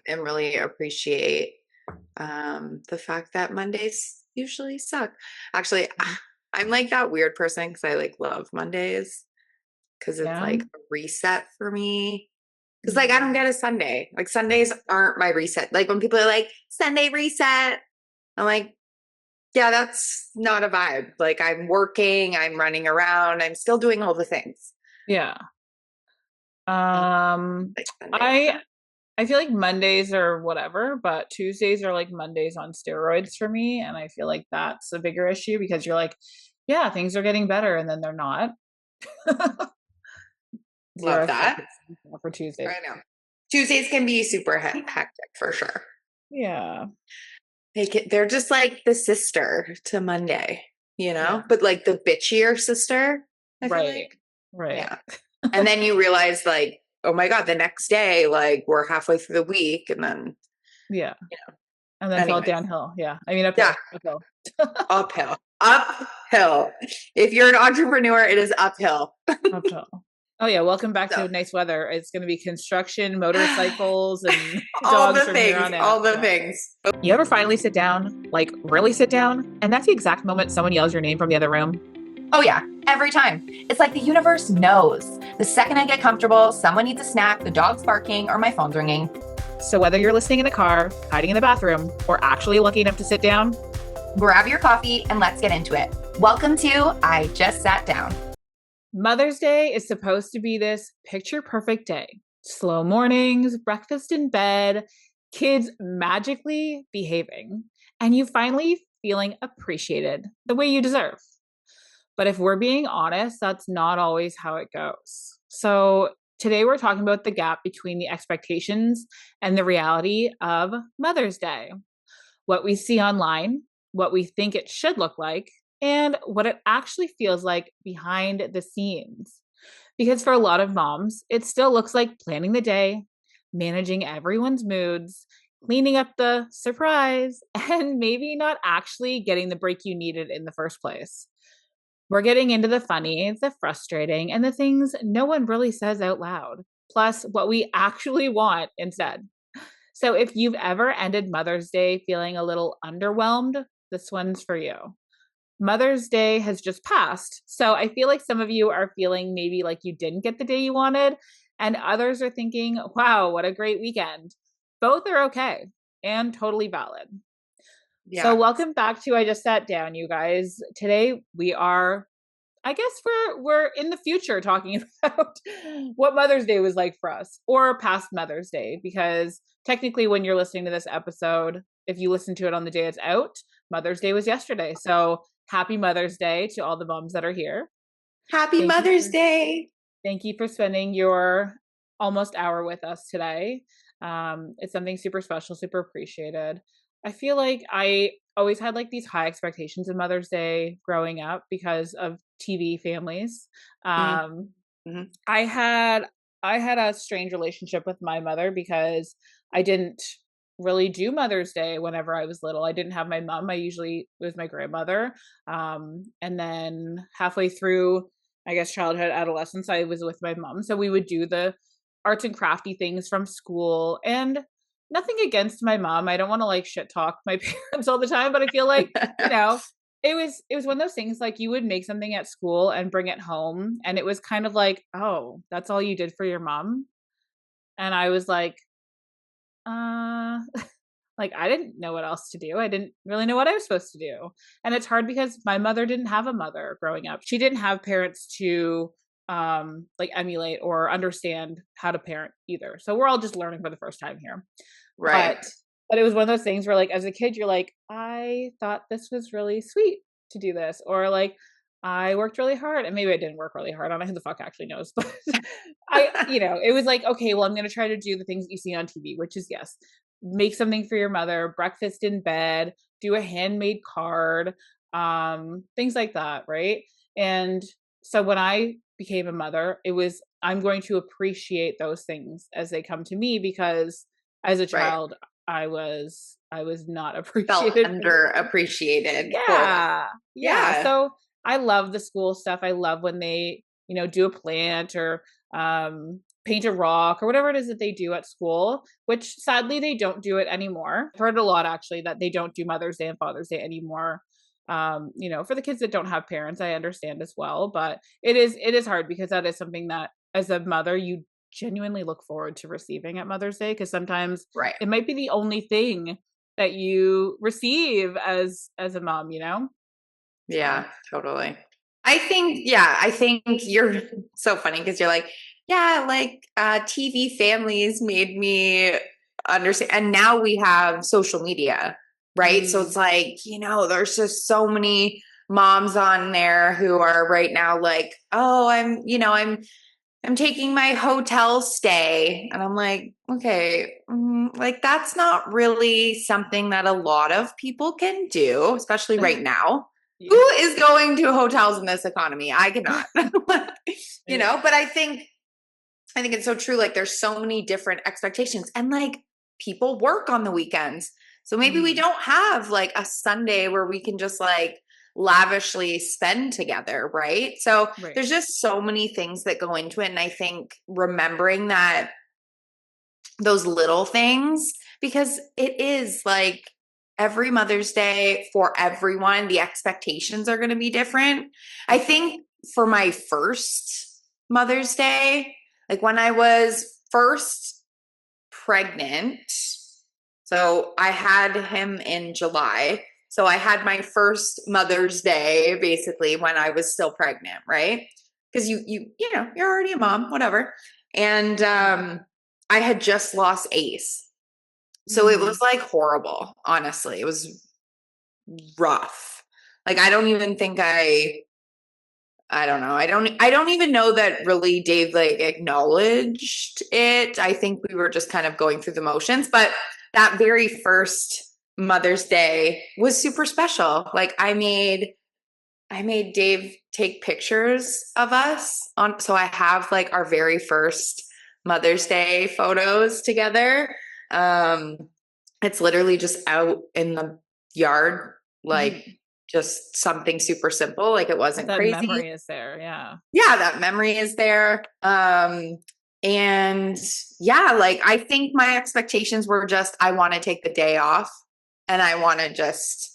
and really appreciate the fact that Mondays usually suck. Actually, I'm like that weird person because I like love Mondays because it's Yeah. like a reset for me. Because like I don't Mhm. get a Sunday. Like Sundays aren't my reset. Like when people are like Sunday reset, I'm like, yeah, that's not a vibe. Like I'm working, I'm running around, I'm still doing all the things. Yeah. I Um, like Sunday I reset. I feel like Mondays are whatever, but Tuesdays are like Mondays on steroids for me, and I feel like that's a bigger issue because you're like, yeah, things are getting better, and then they're not. Zero Love that. expectations for Tuesdays. I know. Tuesdays can be super hectic for sure. Yeah. They're just like the sister to Monday, Yeah. but like the bitchier sister, I feel Right. like. Right. Yeah. And then you realize like, oh my God, the next day, like we're halfway through the week and then, Yeah. you And then fell anyways. downhill. Yeah. I mean Yeah, uphill. Uphill. uphill. Uphill. If you're an entrepreneur, it is uphill. Uphill. Oh yeah, welcome back So to nice weather. It's going to be construction, motorcycles, and all dogs the from here things, on out. all the Yeah. things. You ever finally sit down, like really sit down, and that's the exact moment someone yells your name from the other room? Oh, yeah, every time. It's like the universe knows. The second I get comfortable, someone needs a snack, the dog's barking, or my phone's ringing. So whether you're listening in the car, hiding in the bathroom, or actually lucky enough to sit down, Grab your coffee and let's get into it. Welcome to I Just Sat Down. Mother's Day is supposed to be this picture perfect day. Slow mornings, breakfast in bed, kids magically behaving, and you finally feeling appreciated the way you deserve. But if we're being honest, that's not always how it goes. So today we're talking about the gap between the expectations and the reality of Mother's Day. What we see online, what we think it should look like, and what it actually feels like behind the scenes. Because for a lot of moms, it still looks like planning the day, managing everyone's moods, cleaning up the surprise, and maybe not actually getting the break you needed in the first place. We're getting into the funny, the frustrating, and the things no one really says out loud, plus what we actually want instead. So if you've ever ended Mother's Day feeling a little underwhelmed, this one's for you. Mother's Day has just passed. So I feel like some of you are feeling maybe like you didn't get the day you wanted, and others are thinking, wow, what a great weekend. Both are okay and totally valid. So Yeah. welcome back to I Just Sat Down, you guys. Today we are, I guess we're in the future talking about what Mother's Day was like for us or past Mother's Day, because technically when you're listening to this episode, if you listen to it on the day it's out, Mother's Day was yesterday. So happy Mother's Day to all the moms that are here. Happy Thank you Mother's for Day. thank you for spending your almost hour with us today. It's something super special, super appreciated. I feel like I always had like these high expectations of Mother's Day growing up because of TV families. Um, Mm-hmm. I had I had a strange relationship with my mother because I didn't really do Mother's Day whenever I was little. I didn't have my mom. I usually it was my grandmother. And then halfway through, I guess childhood, adolescence, I was with my mom. So we would do the arts and crafty things from school, and nothing against my mom. I don't want to like shit talk my parents all the time, but I feel like, you know, it was one of those things like you would make something at school and bring it home, and it was kind of like, oh, that's all you did for your mom. And I was uh like I didn't know what else to do. I didn't really know what I was supposed to do. And it's hard because my mother didn't have a mother growing up. She didn't have parents to like emulate or understand how to parent either. So we're all just learning for the first time here. Right. But it was one of those things where like as a kid you're like, I thought this was really sweet to do this, or like I worked really hard, and maybe I didn't work really hard. I don't know who the fuck actually knows, but it was like, okay, well, I'm going to try to do the things that you see on TV, which is yes, make something for your mother, breakfast in bed, do a handmade card, things like that, right? And so when I became a mother, it was I'm going to appreciate those things as they come to me, because as a Right. child I was not Felt appreciated for them. underappreciated for them. Yeah. Yeah. Yeah. So I love the school stuff. I love when they, do a plant or paint a rock or whatever it is that they do at school, which sadly they don't do it anymore. I've heard a lot actually that they don't do Mother's Day and Father's Day anymore. For the kids that don't have parents, I understand as well, but it is hard because that is something that as a mother you genuinely look forward to receiving at Mother's Day, because sometimes Right. it might be the only thing that you receive as a mom, Yeah, totally. I think you're so funny because you're like, yeah, like TV families made me understand. And now we have social media, right? So it's like, there's just so many moms on there who are right now like, oh, I'm taking my hotel stay. And I'm like, okay, like that's not really something that a lot of people can do, especially right now. Yeah. Who is going to hotels in this economy? I cannot. But I think it's so true. Like there's so many different expectations and like people work on the weekends. So maybe we don't have like a Sunday where we can just like lavishly spend together, right? So Right. there's just so many things that go into it. And I think remembering that those little things, because it is like every Mother's Day for everyone, the expectations are going to be different. I think for my first Mother's Day, like when I was first pregnant, so I had him in July. So I had my first Mother's Day basically when I was still pregnant, right? Because you're already a mom, whatever. And I had just lost Ace. So it was like horrible, honestly. It was rough. Like I don't even think I don't know. I don't even know that really Dave like acknowledged it. I think we were just kind of going through the motions, but that very first Mother's Day was super special. Like I made Dave take pictures of us on so I have like our very first Mother's Day photos together. Um it's literally just out in the yard, like just something super simple. Like it But wasn't that crazy. memory is there. Yeah. Yeah, that memory is there. And yeah, like I think my expectations were just I want to take the day off and I want to just,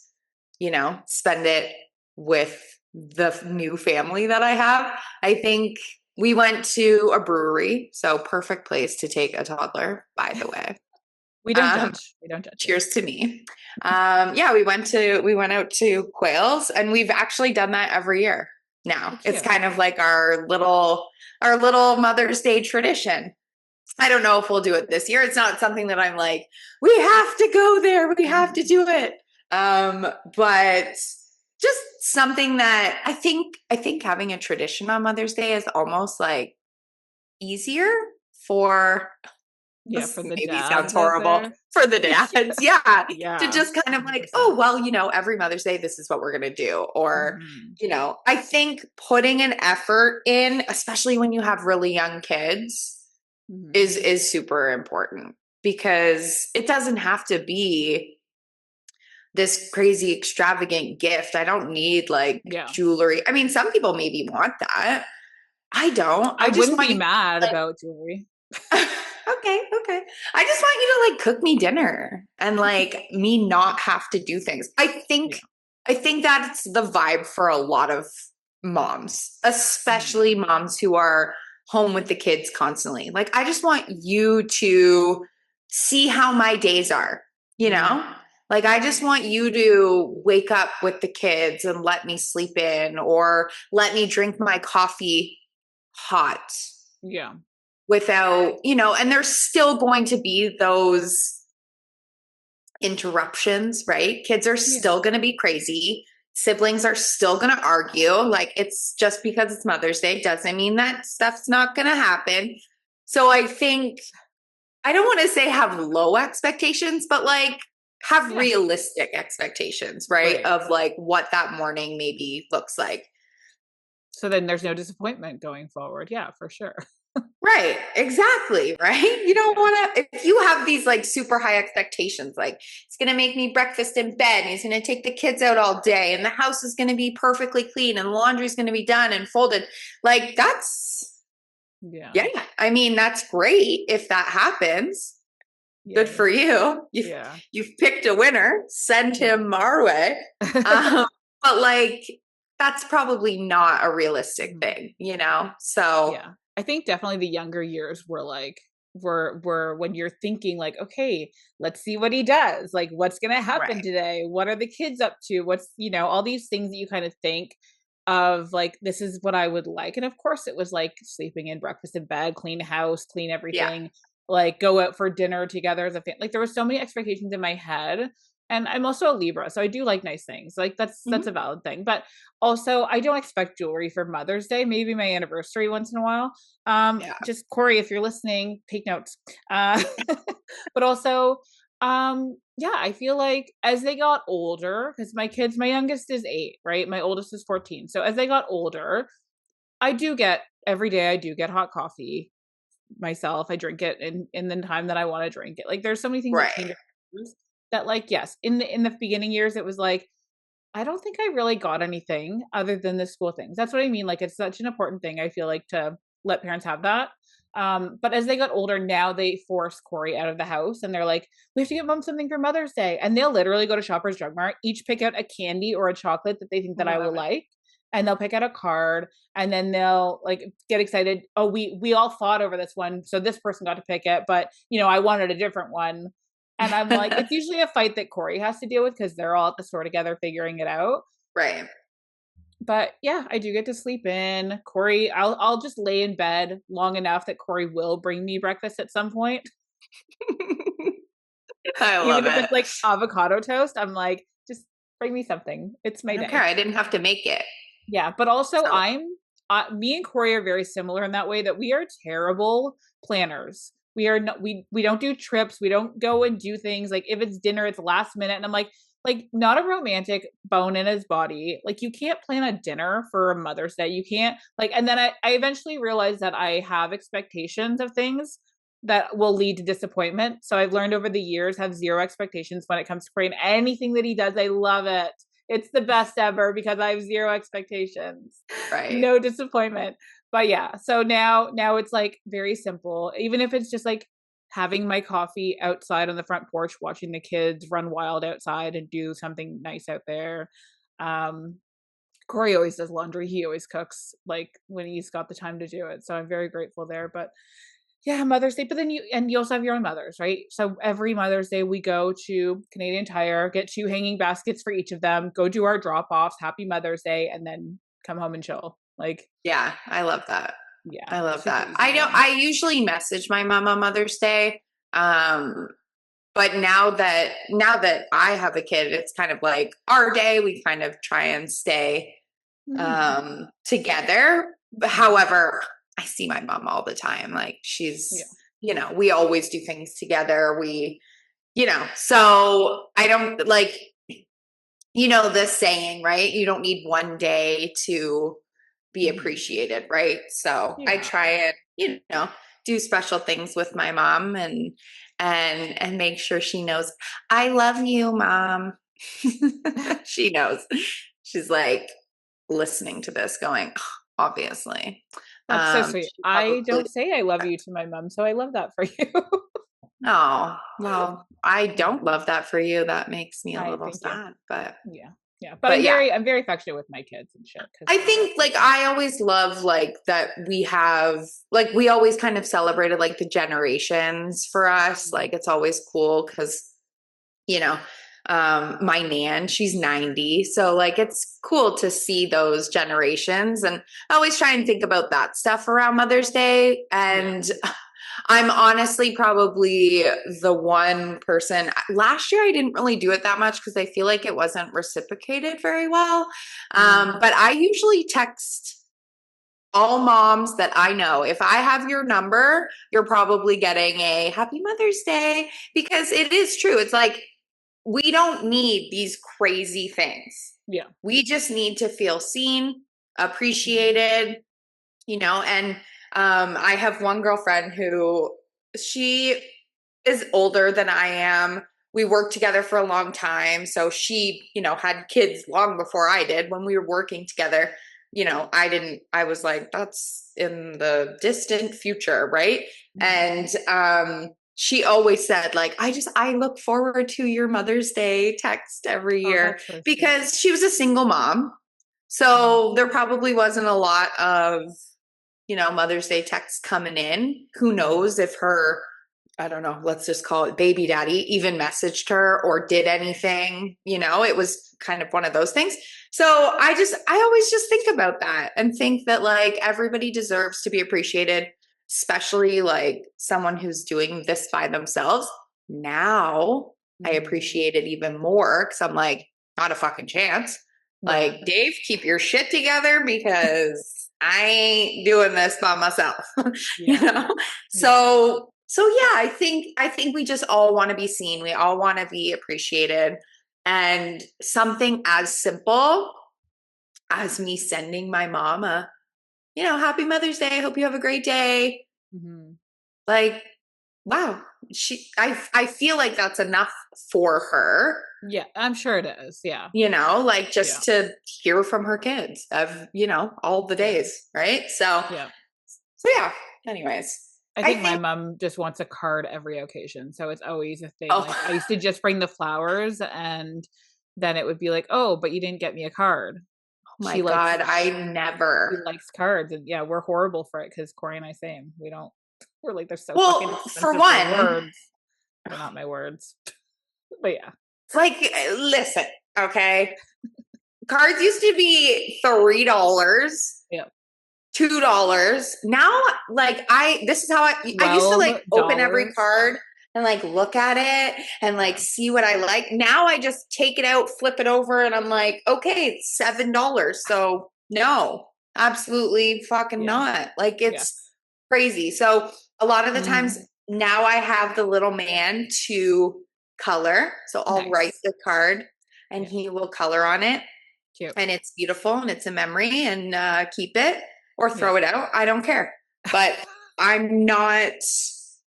spend it with the new family that I have. I think we went to a brewery, so perfect place to take a toddler, by the way. We don't Um, judge. We don't judge. cheers to me. Yeah, we went out to Quails and we've actually done that every year now. It's kind of like our little Mother's Day tradition. I don't know if we'll do it this year. It's not something that I'm like, we have to go there. We have to do it. But just something that I think having a tradition on Mother's Day is almost like easier for this For the maybe sounds dads out horrible there. for the dads. Yeah. To Yeah. just kind of like, 100%. oh, well, every Mother's Day, this is what we're going to do. Or, I think putting an effort in, especially when you have really young kids, is super important because it doesn't have to be this crazy extravagant gift. I don't need like jewelry. I mean, some people maybe want that. I don't. I I just wouldn't want be you mad like, about jewelry. okay. I just want you to like cook me dinner and like me not have to do things. I think that's the vibe for a lot of moms, especially moms who are home with the kids constantly. Like I just want you to see how my days are, you know? Like I just want you to wake up with the kids and let me sleep in or let me drink my coffee hot Yeah. without, and there's still going to be those interruptions, right? Kids are still going to be crazy. Siblings are still going to argue. Like it's just because it's Mother's Day doesn't mean that stuff's not going to happen. So I think I don't want to say have low expectations, but like have realistic expectations, right? Of like what that morning maybe looks like. So then there's no disappointment going forward. Yeah, for sure. Right. Exactly. Right. You don't want to, if you have these like super high expectations, like it's going to make me breakfast in bed and he's going to take the kids out all day and the house is going to be perfectly clean and the laundry's going to be done and folded. Like Yeah. Yeah. I mean, that's great if that happens. Good Yay. for you. Yeah. You've picked a winner. Send Yeah. him our way. Um, but like, that's probably not a realistic Mhm. thing, So Yeah. I think definitely the younger years were like were when you're thinking like, okay, let's see what he does. Like what's gonna happen right. today? What are the kids up to? What's all these things that you kind of think of like this is what I would like. And of course it was like sleeping in, breakfast in bed, clean house, clean Yeah. everything, like go out for dinner together as a family. Like there were so many expectations in my head. And I'm also a Libra, so I do like nice things. Like that's Mhm. a valid thing. But also, I don't expect jewelry for Mother's Day, maybe my anniversary once in a while. Yeah. Just Corey, if you're listening, take notes. Uh, but also, yeah, I feel like as they got older, because my youngest is 8, right? My oldest is 14. So as they got older, I do get every day, I do get hot coffee myself. I drink it in the time that I want to drink it. Like there's so many things that Right. change that like, yes, in the beginning years, it was like, I don't think I really got anything other than the school things. That's what I mean. Like it's such an important thing. I feel like to let parents have that. But as they got older, now they force Corey out of the house and they're like, we have to get mom something for Mother's Day. And they'll literally go to Shoppers Drug Mart, each pick out a candy or a chocolate that they think I that I love will it. like. And they'll pick out a card and then they'll like get excited. Oh, we all fought over this one. So this person got to pick it, but I wanted a different one. And I'm like, it's usually a fight that Corey has to deal with because they're all at the store together figuring it out. Right. But yeah, I do get to sleep in. Corey, I'll just lay in bed long enough that Corey will bring me breakfast at some point. I Even love if it. it's like avocado toast, I'm like, just bring me something. It's I my don't care. day. I didn't have to make it. Yeah, but also So, me and Corey are very similar in that way that we are terrible planners. We are not, we don't do trips. We don't go and do things like if it's dinner, it's last minute, and I'm like not a romantic bone in his body. Like you can't plan a dinner for a Mother's Day. You can't like, and then I eventually realized that I have expectations of things that will lead to disappointment. So I've learned over the years have zero expectations when it comes to Corey and anything that he does. I love it. It's the best ever because I have zero expectations. right. No disappointment. But yeah, so now it's like very simple. Even if it's just like having my coffee outside on the front porch, watching the kids run wild outside and do something nice out there. Um, Corey always does laundry. He always cooks like when he's got the time to do it. So I'm very grateful there. But yeah, Mother's Day. But then you also have your own mothers, right? So every Mother's Day we go to Canadian Tire, get 2 hanging baskets for each of them, go do our drop-offs, happy Mother's Day, and then come home and chill. Like, Yeah. I love that. yeah, I love super that. easy going. I usually message my mom on Mother's Day. Um, but now that I have a kid, it's kind of like our day. We kind of try and stay Mhm. together. However, I see my mom all the time. Like Yeah. we always do things together. So I don't like, this saying, right? You don't need one day to be Mhm. appreciated, right? So I Yeah. try and, do special things with my mom and make sure she knows I love you, mom. She knows. She's like listening to this going, obviously. That's so sweet. She I probably don't say I love you to my mom, so I love that for you. Oh, well, I Yeah. don't love that for you. That makes me a I little thank you. sad, but Yeah. Yeah. But but yeah. I'm very affectionate with my kids and shit because I they're think like awesome. I always love like that we have like we always kind of celebrated like the generations for us. Like it's always cool because you know my nan, she's 90, so like it's cool to see those generations, and I always try and think about that stuff around Mother's Day. Yeah. And I'm honestly probably the one person. Last year I didn't really do it that much because I feel like it wasn't reciprocated very well. Mm. But I usually text all moms that I know. If I have your number, you're probably getting a happy Mother's Day, because it is true. It's like we don't need these crazy things. Yeah. We just need to feel seen, Mhm. appreciated, and I have one girlfriend who she is older than I am. We worked together for a long time. So she, had kids long before I did when we were working together. I was like, that's in the distant future, right? Mhm. And she always said, like, I look forward to your Mother's Day text every Oh, year that's so sweet. because she was a single mom. Mhm. So there probably wasn't a lot of, Mother's Day texts coming in. Who Mhm. knows if her, I don't know, let's just call it baby daddy, even messaged her or did anything. It was kind of one of those things. So I always just think about that and think that like everybody deserves to be appreciated, especially like someone who's doing this by themselves. Now I Mhm. appreciate it even more because I'm like, not a fucking chance. Right. Like, Dave, keep your shit together because I ain't doing this by myself. you Yeah. know? Yeah. So yeah, I think we just all want to be seen. We all want to be appreciated. And something as simple as me sending my mom a, happy Mother's Day. I hope you have a great day. Mhm. Like, wow. I feel like that's enough for her, Yeah, I'm sure it is. Yeah. like Yeah. just to hear from her kids of, all the Yeah. days. Right. So, Yeah. so yeah, anyways, I I think my think, mom just wants a card every occasion. So it's always a thing. Like I oh, used to just bring the flowers and then it would be like, "Oh, but you didn't get me a card." my She likes God, I she never. likes cards and yeah, we're horrible for it cuz Corey and I same. We don't we're like they're so fucking Well, for expensive for one, words. They're not my words. But yeah. like, listen, okay. Cards used to be $3, Yeah. $2. Now, like, this is how I used to like open every $12. card and like look at it and like Yeah. see what I like. Now I just take it out, flip it over, and I'm like, okay, it's $7. So no, absolutely fucking Yeah. not. Like Yeah. it's crazy. So a lot of the times Mhm. now I have the little man to color. So I'll write Nice. the card and Yeah. he will color on it Cute. and it's beautiful and it's a memory and keep it or Yeah. throw it out. I don't care. But I'm not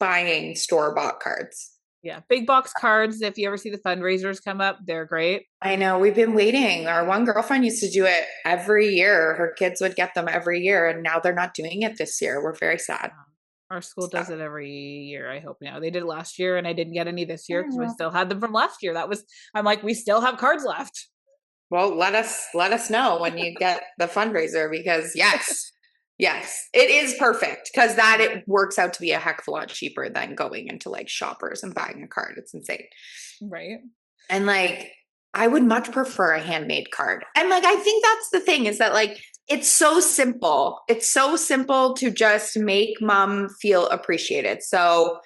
buying store bought cards. Yeah. Big box cards, if you ever see the fundraisers come up, they're great. I know we've been waiting. Our one girlfriend used to do it every year. Her kids would get them every year, and now they're not doing it this year. We're very sad. Our school So, does it every year, I hope now. They did it last year and I didn't get any this year because we well, still had them from last year. I'm like, we still have cards left. let us know when you get the fundraiser because yes, it is perfect because that it works out to be a heck of a lot cheaper than going into like shoppers and buying a card. It's insane. Right. And like, I would much prefer a handmade card. And like, I think that's the thing is that like, it's so simple. It's so simple to just make mom feel appreciated. So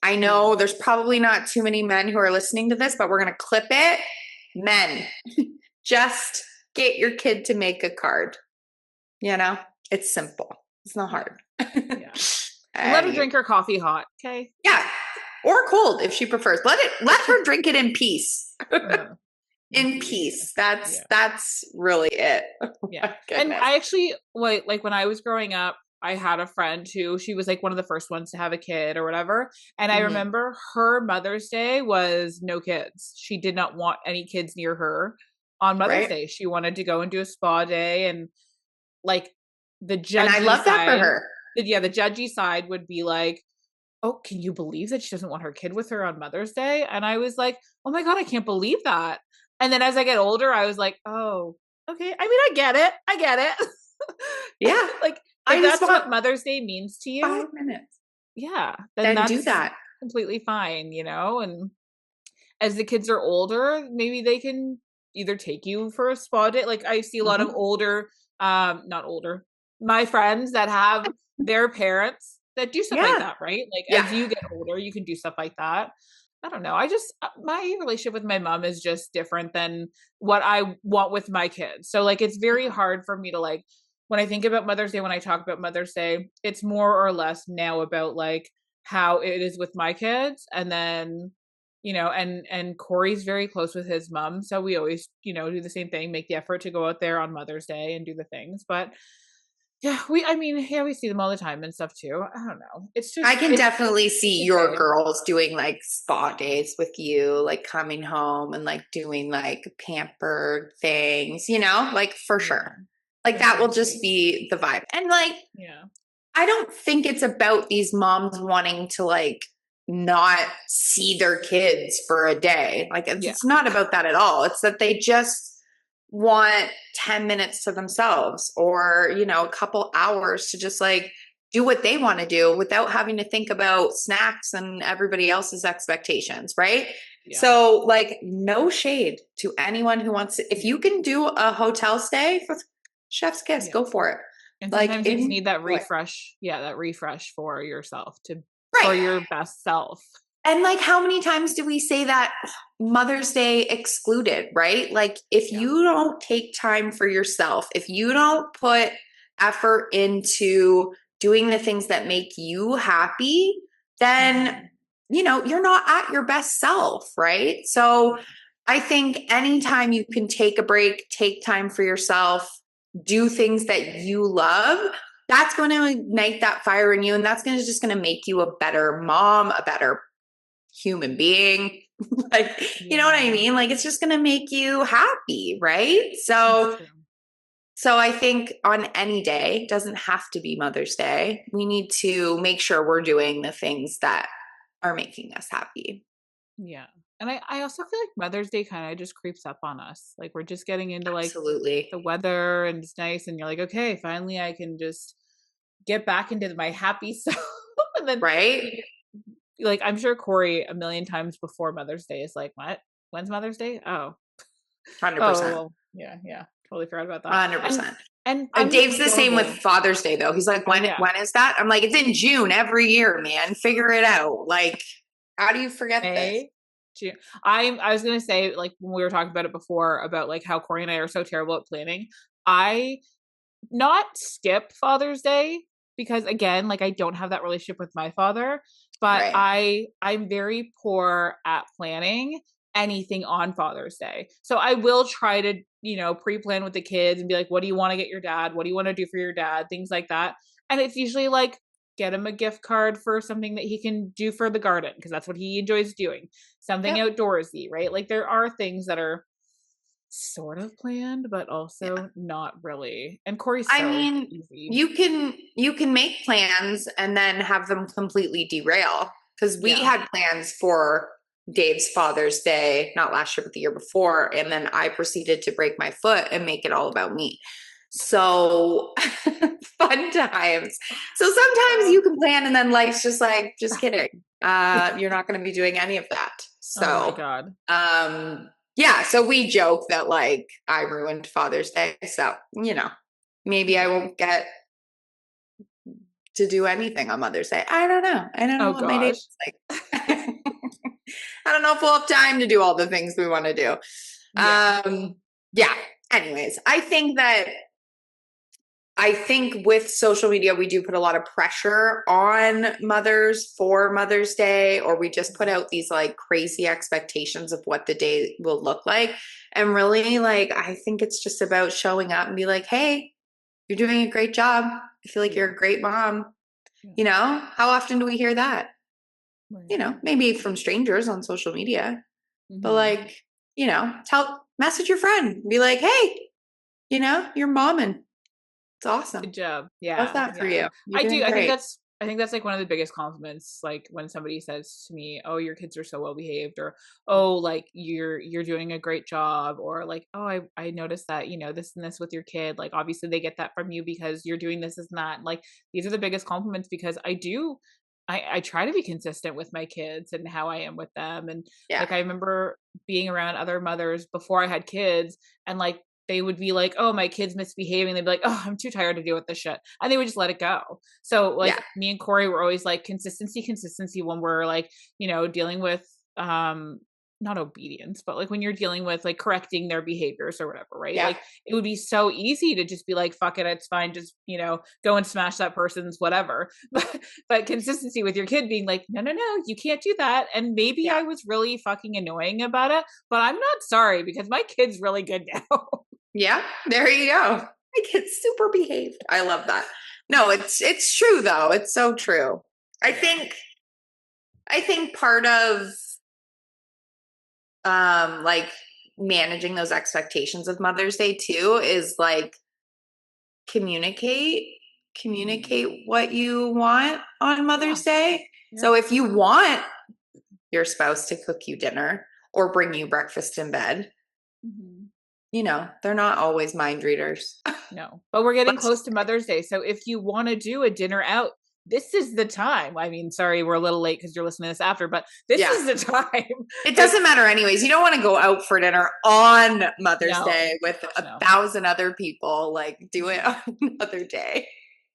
I Yeah. know there's probably not too many men who are listening to this, but we're going to clip it. Men, just get your kid to make a card. You know, it's simple. It's not Yeah. hard. Yeah. And let her Anyway, drink her coffee hot. Okay. yeah, or cold if she prefers. Let her drink it in peace. Uh-huh. In In peace. peace. That's Yeah. that's really it. Oh Yeah. my And goodness. I actually like when I was growing up, I had a friend who she was like one of the first ones to have a kid or whatever. And I Mhm. remember her Mother's Day was no kids. She did not want any kids near her on Mother's Right? Day. She wanted to go and do a spa day and like the And I judgy love that for side, her. yeah, the judgy side would be like, "Oh, can you believe that she doesn't want her kid with her on Mother's Day?" And I was like, "Oh my god, I can't believe that." And then as I get older, I was like, "Oh, okay. I mean, I get it. I get it." Yeah. Like if I just that's want what Mother's Day means to you, 5 minutes. yeah, then Then do that's that. completely fine, you know? And as the kids are older, maybe they can either take you for a spa day. Like I see a lot of Mhm. older, not older, my friends that have their parents that do stuff like Yeah. that, right? Like Yeah. as you get older, you can do stuff like that. I don't know. I just my relationship with my mom is just different than what I want with my kids. So like it's very hard for me to like when I think about Mother's Day, when I talk about Mother's Day, it's more or less now about like how it is with my kids and then and Corey's very close with his mom, so we always, do the same thing, make the effort to go out there on Mother's Day and do the things. But yeah, I mean, yeah, we see them all the time and stuff too. I don't know. I can It's definitely see a your day. girls doing like spa days with you, like coming home and like doing like pampered things, like for Yeah. sure. Like that will just be the vibe. And like, Yeah. I don't think it's about these moms wanting to like not see their kids for a day. Like Yeah. it's not about that at all. It's that they just want 10 minutes to themselves or, you know, a couple hours to just like do what they want to do without having to think about snacks and everybody else's expectations, right? Yeah. So like no shade to anyone who wants to, if you can do a hotel stay for chef's kiss, Yeah. go for it. And Like sometimes you just need that enjoy it. refresh. Yeah, that refresh for yourself for Right. your best self. And like, how many times do we say that Mother's Day excluded, right? Like, if Yeah. you don't take time for yourself, if you don't put effort into doing the things that make you happy, then, you know, you're not at your best self, right? So I think anytime you can take a break, take time for yourself, do things that you love, that's going to ignite that fire in you. And that's going to just going to make you a better mom, a better human being. Like, you know what I mean? Like, it's just going to make you happy, right? That's So, true. so I think on any day, doesn't have to be Mother's Day. We need to make sure we're doing the things that are making us happy. Yeah. And I also feel like Mother's Day kind of just creeps up on us. Like we're just getting into like Absolutely. the weather and it's nice and you're like, okay, finally I can just get back into my happy self. And then Right? like I'm sure Corey a million times before Mother's Day is like, what? When's Mother's Day? Oh. Oh, 100%. well, yeah, yeah. Totally forgot about that. 100%. And I'm Dave's the same with horrible. Father's Day though. He's like, Oh when yeah. when is that? I'm like, it's in June every year, man. Figure it out. Like, how do you forget this? May, June. I was gonna say, like when we were talking about it before, about like how Corey and I are so terrible at planning. I not skip Father's Day because again, like I don't have that relationship with my father, but Right. I'm very poor at planning anything on Father's Day. So I will try to, you know, pre-plan with the kids and be like, what do you want to get your dad? What do you want to do for your dad? Things like that. And it's usually like get him a gift card for something that he can do for the garden because that's what he enjoys doing. Something Yep. outdoorsy, right? Like there are things that are sort of planned, but Yeah. also not really. And Corey's I so mean, easy. you can make plans and then have them completely derail. Because we Yeah. had plans for Dave's Father's Day, not last year, but the year before. And then I proceeded to break my foot and make it all about me. So fun times. So sometimes you can plan and then life's just like, just kidding. You're not going to be doing any of that. Oh my So, God. yeah. So we joke that like I ruined Father's Day. So, you know, maybe I Yeah. won't get to do anything on Mother's Day. I don't know. I don't know Oh what my day gosh. is like. I don't know if we'll have time to do all the things we want to do. Yeah. Yeah. Anyways, I think with social media, we do put a lot of pressure on mothers for Mother's Day, or we just put out these like crazy expectations of what the day will look like. And really, like, I think it's just about showing up and be like, hey, you're doing a great job. I feel like Yeah. you're a great mom. Yeah. You know, how often do we hear that? Right. You know, maybe from strangers on social media, but Mhm. like, you know, message your friend, be like, hey, you know, you're momming. It's awesome. Good job. Love Yeah. that for Yeah. you. You're I do. doing great. I think that's like one of the biggest compliments, like when somebody says to me, "Oh, your kids are so well behaved," or "Oh, like you're doing a great job," or like, "Oh, I noticed that, you know, this and this with your kid." Like obviously they get that from you because you're doing this and that. Like these are the biggest compliments because I try to be consistent with my kids and how I am with them. And Yeah. like I remember being around other mothers before I had kids and like they would be like, "Oh, my kid's misbehaving." They'd be like, "Oh, I'm too tired to deal with this shit," and they would just let it go. So, Yeah. like, me and Corey were always like consistency, consistency when we're like, you know, dealing with not obedience, but like when you're dealing with like correcting their behaviors or whatever, right? Yeah. Like it would be so easy to just be like, "Fuck it, it's fine, just you know, go and smash that person's whatever." But consistency with your kid being like, "No, no, no, you can't do that." And maybe Yeah. I was really fucking annoying about it, but I'm not sorry because my kid's really good now. Yeah. There you go. My kid's super behaved. I love that. No, it's true though. It's so true. I think part of like managing those expectations of Mother's Day too is like communicate what you want on Mother's Day. Yeah. So if you want your spouse to cook you dinner or bring you breakfast in bed, you know, they're not always mind readers. No, but we're getting close to Mother's Day. So if you want to do a dinner out, this is the time. I mean, sorry, we're a little late because you're listening to this after, but this is the time. It doesn't matter anyways. You don't want to go out for dinner on Mother's Day with 1,000 other people. Like, do it on another day.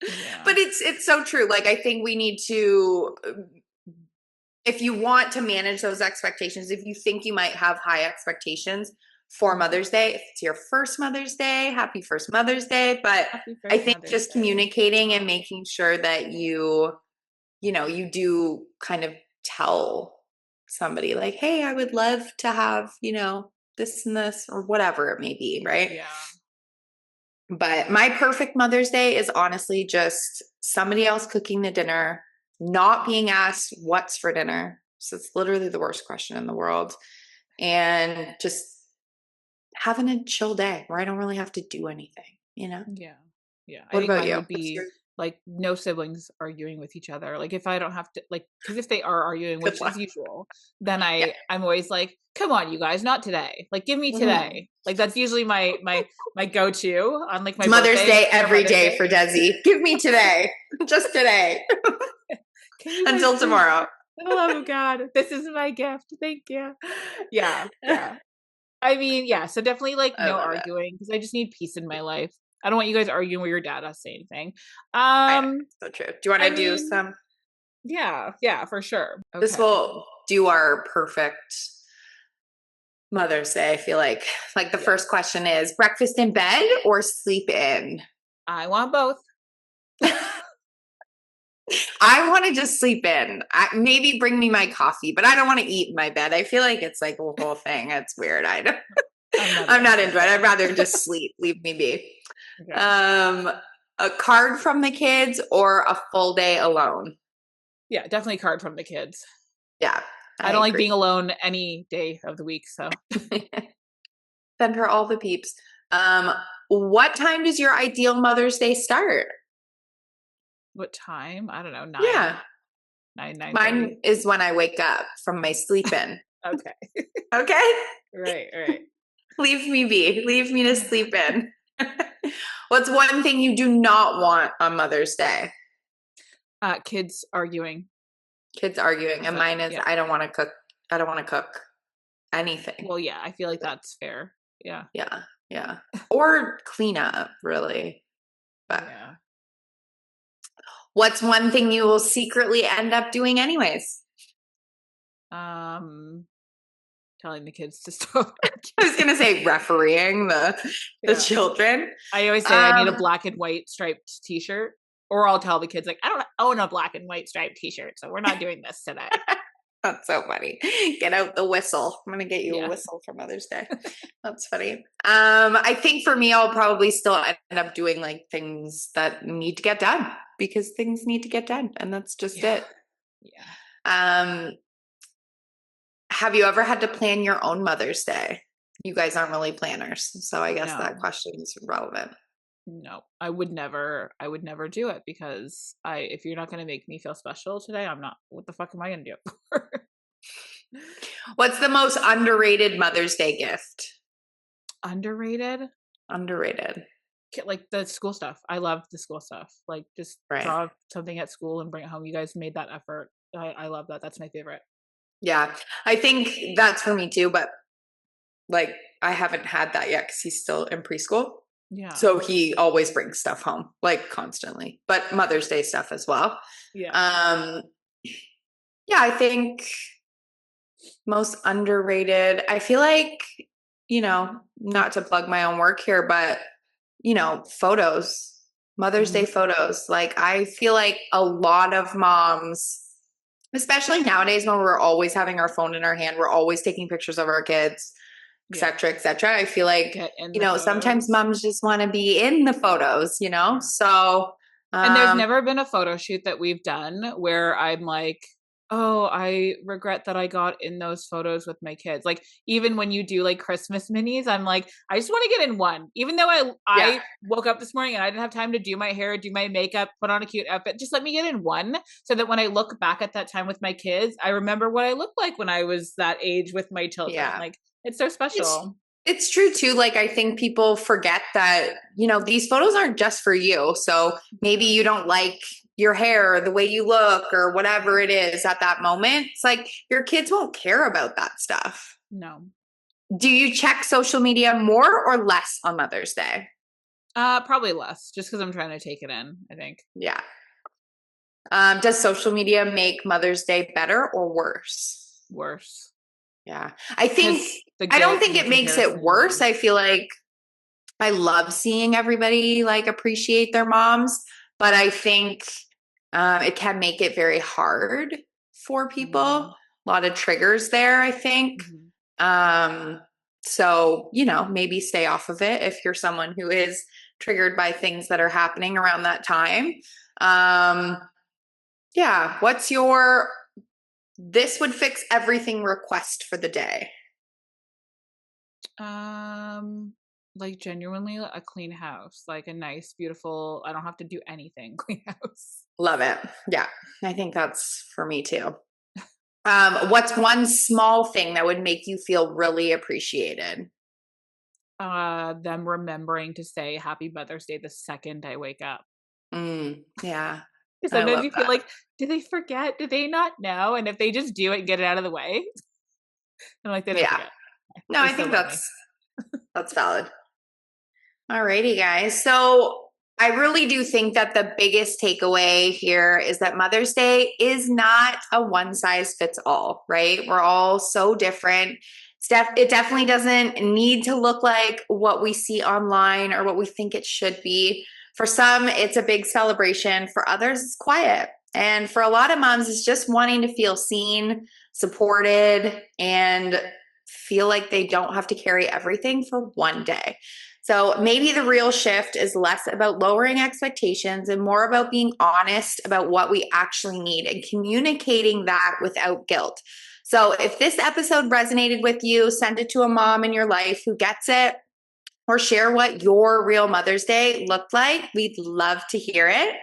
Yeah. But it's so true. Like, I think we need to, if you want to manage those expectations, if you think you might have high expectations for Mother's Day, if it's your first Mother's Day, happy first Mother's Day. But I think just communicating and making sure that you do kind of tell somebody like, hey, I would love to have, this and this or whatever it may be, right? Yeah. But my perfect Mother's Day is honestly just somebody else cooking the dinner, not being asked what's for dinner. So it's literally the worst question in the world. And just having a chill day where I don't really have to do anything, Yeah. What about you? Would be like no siblings arguing with each other. Like if I don't have to, like, because if they are arguing, which is usual, then I'm always like, come on, you guys, not today. Like, give me today. Like that's usually my go-to on like my Mother's birthday, Day every day for Desi. Give me today, just today, until tomorrow. Oh God, this is my gift. Thank you. Yeah. I mean, so definitely like no arguing because I just need peace in my life. I don't want you guys arguing with your dad us say anything. So true. Do you want to do some? Yeah, for sure. Okay. This will do our perfect Mother's Day. I feel like the first question is breakfast in bed or sleep in? I want both. I want to just sleep in. Maybe bring me my coffee, but I don't want to eat in my bed. I feel like it's like a whole thing. It's weird. I'm not into it. I'd rather just sleep. Leave me be. Okay. A card from the kids or a full day alone? Yeah, definitely card from the kids. Yeah. I don't like being alone any day of the week. So send her all the peeps. What time does your ideal Mother's Day start? What time? I don't know. 9. Yeah. 9. Mine is when I wake up from my sleep in. Okay. Okay? Right. Leave me be. Leave me to sleep in. What's one thing you do not want on Mother's Day? Kids arguing. And mine is I don't want to cook. I don't want to cook anything. Well, yeah, I feel like that's fair. Yeah. Or clean up, really. But yeah. What's one thing you will secretly end up doing anyways? Telling the kids to stop. I was gonna say refereeing the children. I always say I need a black and white striped t-shirt, or I'll tell the kids like, I don't own a black and white striped t-shirt, so we're not doing this today. That's so funny. Get out the whistle. I'm gonna get you a whistle for Mother's Day. That's funny. I think for me, I'll probably still end up doing like things that need to get done because things need to get done, and that's just it. Yeah. Have you ever had to plan your own Mother's Day? You guys aren't really planners, so I guess that question is relevant. No, I would never do it because if you're not going to make me feel special today, I'm not. What the fuck am I going to do it for? What's the most underrated Mother's Day gift? Underrated. Like the school stuff. I love the school stuff. Like just draw something at school and bring it home. You guys made that effort. I love that. That's my favorite. Yeah, I think that's for me too, but like I haven't had that yet because he's still in preschool. Yeah. So he always brings stuff home, like constantly, but Mother's Day stuff as well. Yeah. I think most underrated, I feel like, not to plug my own work here, but photos, Mother's Day photos. Like I feel like a lot of moms, especially nowadays when we're always having our phone in our hand, we're always taking pictures of our kids, et cetera, et cetera. I feel like, sometimes moms just want to be in the photos, so. And there's never been a photo shoot that we've done where I'm like, Oh, I regret that I got in those photos with my kids. Like, even when you do like Christmas minis, I'm like, I just want to get in one. Even though Yeah. I woke up this morning and I didn't have time to do my hair, do my makeup, put on a cute outfit, just let me get in one so that when I look back at that time with my kids, I remember what I looked like when I was that age with my children. Yeah. Like, it's so It's special. it's true too. Like I think people forget that, these photos aren't just for you. So maybe you don't like your hair or the way you look or whatever it is at that moment. It's like your kids won't care about that stuff. No. Do you check social media more or less on Mother's Day? Probably less, just because I'm trying to take it in, I think. Yeah. Does social media make Mother's Day better or worse? Worse. Yeah. Because the I don't guilt think and the it makes it worse. comparison. I feel like I love seeing everybody like appreciate their moms, but I think it can make it very hard for people. Mm-hmm. A lot of triggers there, I think. Mm-hmm. So, maybe stay off of it if you're someone who is triggered by things that are happening around that time. Um, yeah. What's your this would fix everything request for the day? Like genuinely a clean house, like a nice, beautiful, I don't have to do anything, clean house. Love it. Yeah. I think that's for me too. What's one small thing that would make you feel really appreciated? Them remembering to say happy Mother's Day the second I wake up. Yeah. Because I sometimes love you feel that. like, do they forget? Do they not know? And if they just do it and get it out of the way, I'm like, they didn't Yeah. forget. No, They I still think love me. that's valid. Alrighty, guys. So I really do think that the biggest takeaway here is that Mother's Day is not a one size fits all, right? We're all so different. It definitely doesn't need to look like what we see online or what we think it should be. For some, it's a big celebration. For others, it's quiet. And for a lot of moms, it's just wanting to feel seen, supported, and feel like they don't have to carry everything for one day. So maybe the real shift is less about lowering expectations and more about being honest about what we actually need and communicating that without guilt. So if this episode resonated with you, send it to a mom in your life who gets it, or share what your real Mother's Day looked like. We'd love to hear it.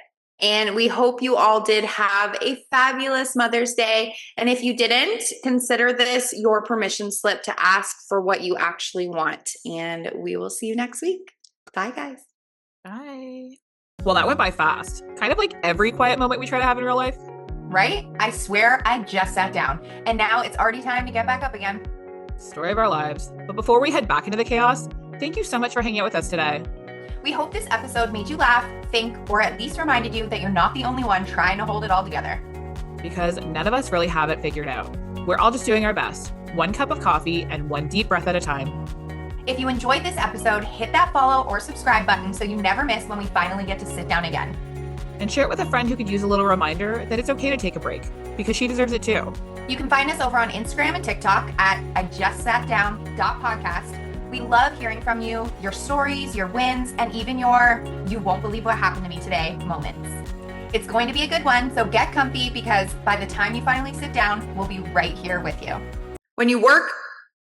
And we hope you all did have a fabulous Mother's Day. And if you didn't, consider this your permission slip to ask for what you actually want. And we will see you next week. Bye, guys. Bye. Well, that went by fast. Kind of like every quiet moment we try to have in real life. Right? I swear I just sat down and now it's already time to get back up again. Story of our lives. But before we head back into the chaos, thank you so much for hanging out with us today. We hope this episode made you laugh, think, or at least reminded you that you're not the only one trying to hold it all together. Because none of us really have it figured out. We're all just doing our best, one cup of coffee and one deep breath at a time. If you enjoyed this episode, hit that follow or subscribe button so you never miss when we finally get to sit down again. And share it with a friend who could use a little reminder that it's okay to take a break, because she deserves it too. You can find us over on Instagram and TikTok at ijustsatdown.podcast. We love hearing from you, your stories, your wins, and even your "you won't believe what happened to me today" moments. It's going to be a good one, so get comfy because by the time you finally sit down, we'll be right here with you. When you work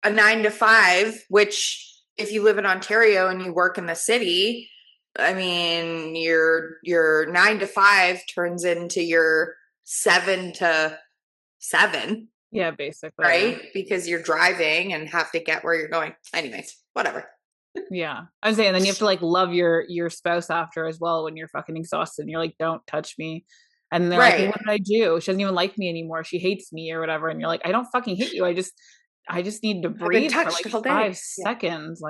a 9 to 5, which if you live in Ontario and you work in the city, I mean, your 9 to 5 turns into your 7 to 7. Yeah, basically. Right? Because you're driving and have to get where you're going. Anyways, whatever. Yeah. I was saying, then you have to like love your spouse after as well when you're fucking exhausted and you're like, don't touch me. And they're like, well, what did I do? She doesn't even like me anymore. She hates me or whatever. And you're like, I don't fucking hate you. I just need to breathe for like all day. 5 seconds.